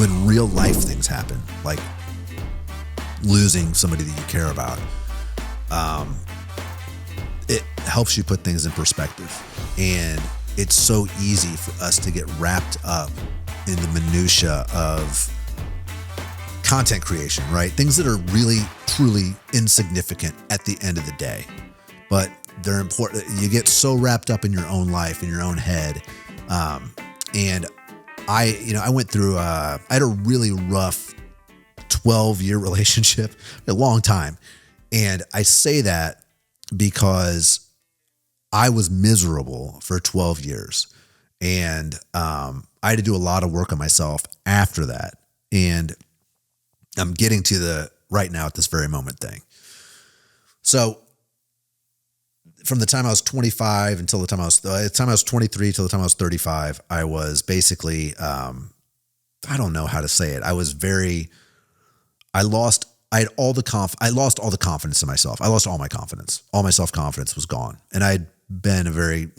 when real life things happen, like losing somebody that you care about, it helps you put things in perspective. And it's so easy for us to get wrapped up in the minutia of content creation, right? Things that are really, truly insignificant at the end of the day, but they're important. You get so wrapped up in your own life, in your own head. And I went through, I had a really rough 12-year relationship, a long time. And I say that because I was miserable for 12 years. And I had to do a lot of work on myself after that. And I'm getting to the right now at this very moment thing. So from the time I was 25 until the time I was 23 till the time I was 35, I was basically, I don't know how to say it. I lost all the confidence in myself. I lost all my confidence. All my self-confidence was gone. And I'd been a very,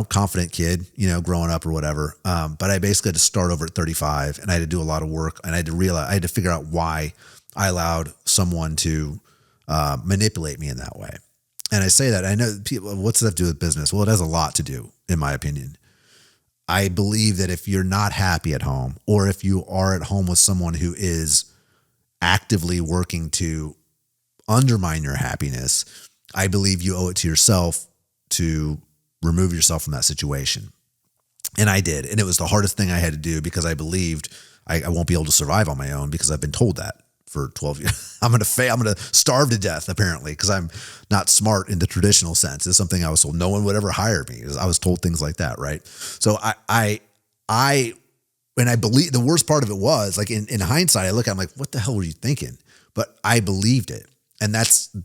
confident kid, growing up or whatever. But I basically had to start over at 35 and I had to do a lot of work, and I had to figure out why I allowed someone to manipulate me in that way. And I say that, I know people, what's that have to do with business? Well, it has a lot to do, in my opinion. I believe that if you're not happy at home, or if you are at home with someone who is actively working to undermine your happiness, I believe you owe it to yourself to remove yourself from that situation. And I did. And it was the hardest thing I had to do, because I believed I won't be able to survive on my own, because I've been told that for 12 years. I'm going to starve to death, apparently, because I'm not smart in the traditional sense. It's something I was told. No one would ever hire me. I was told things like that. Right. So I believe, the worst part of it was, like, in hindsight, I look at it, I'm like, what the hell were you thinking? But I believed it. And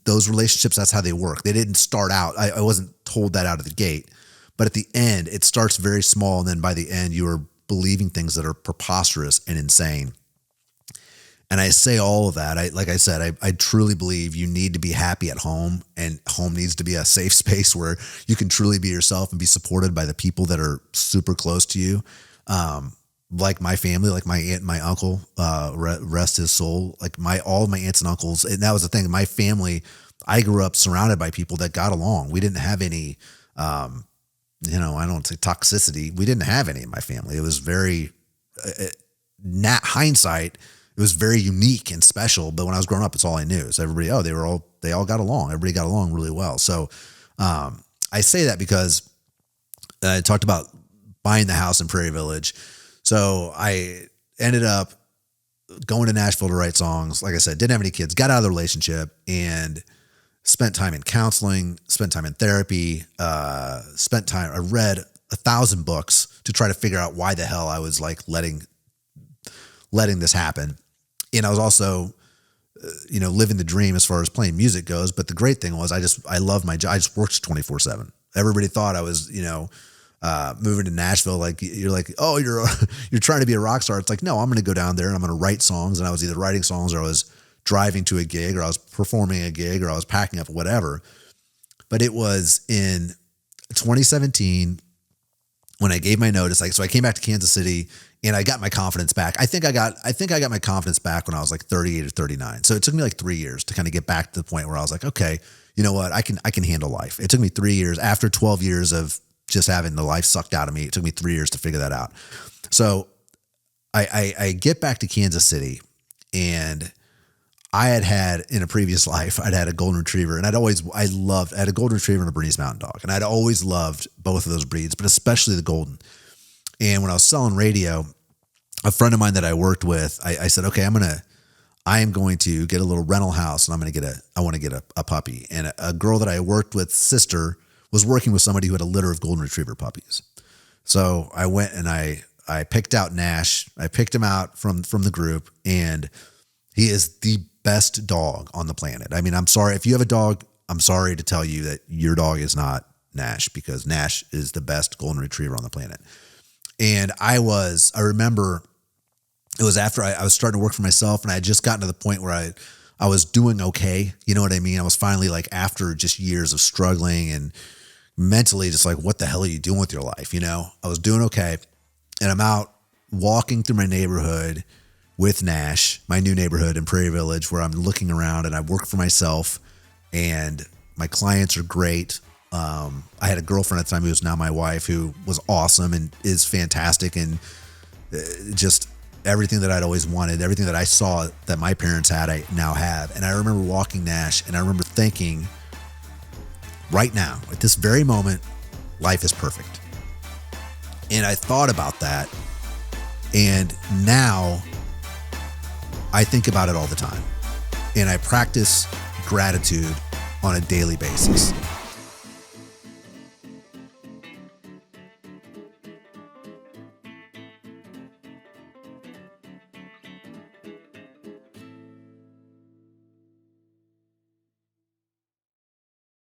those relationships, that's how they work. They didn't start out. I wasn't told that out of the gate, but at the end, it starts very small. And then by the end, you are believing things that are preposterous and insane. And I say all of that. Like I said, I truly believe you need to be happy at home, and home needs to be a safe space where you can truly be yourself and be supported by the people that are super close to you. Like my family, like my aunt and my uncle, rest his soul, like all of my aunts and uncles. And that was the thing. My family, I grew up surrounded by people that got along. We didn't have any, I don't say toxicity. We didn't have any in my family. It was very, hindsight, it was very unique and special. But when I was growing up, it's all I knew. So everybody, they all got along. Everybody got along really well. So, I say that because I talked about buying the house in Prairie Village. So I ended up going to Nashville to write songs. Like I said, didn't have any kids, got out of the relationship, and spent time in counseling, spent time in therapy, I read 1,000 books to try to figure out why the hell I was like letting this happen. And I was also, living the dream as far as playing music goes. But the great thing was I love my job. I just worked 24/7. Everybody thought I was, moving to Nashville, like you're like, oh, you're trying to be a rock star. It's like, no, I'm going to go down there and I'm going to write songs. And I was either writing songs, or I was driving to a gig, or I was performing a gig, or I was packing up, whatever. But it was in 2017 when I gave my notice. So I came back to Kansas City and I got my confidence back. I think I got my confidence back when I was like 38 or 39. So it took me like 3 years to kind of get back to the point where I was like, okay, you know what? I can handle life. It took me 3 years after 12 years of just having the life sucked out of me. It took me 3 years to figure that out. So I get back to Kansas City, and I had in a previous life, I'd had a golden retriever, and I had a golden retriever and a Bernese Mountain Dog. And I'd always loved both of those breeds, but especially the golden. And when I was selling radio, a friend of mine that I worked with, I said, okay, I am going to get a little rental house, and I want to get a puppy. And a girl that I worked with, sister, was working with somebody who had a litter of golden retriever puppies. So I went and I picked out Nash. I picked him out from the group, and he is the best dog on the planet. I mean, I'm sorry if you have a dog, I'm sorry to tell you that your dog is not Nash, because Nash is the best golden retriever on the planet. And I remember it was after I was starting to work for myself, and I had just gotten to the point where I was doing okay. You know what I mean? I was finally, like, after just years of struggling and mentally just like, what the hell are you doing with your life? I was doing okay, and I'm out walking through my neighborhood with Nash, my new neighborhood in Prairie Village, where I'm looking around and I work for myself and my clients are great. I had a girlfriend at the time who was now my wife, who was awesome and is fantastic, and just everything that I'd always wanted, everything that I saw that my parents had, I now have. And I remember walking Nash, and I remember thinking, right now, at this very moment, life is perfect. And I thought about that, and now I think about it all the time. And I practice gratitude on a daily basis.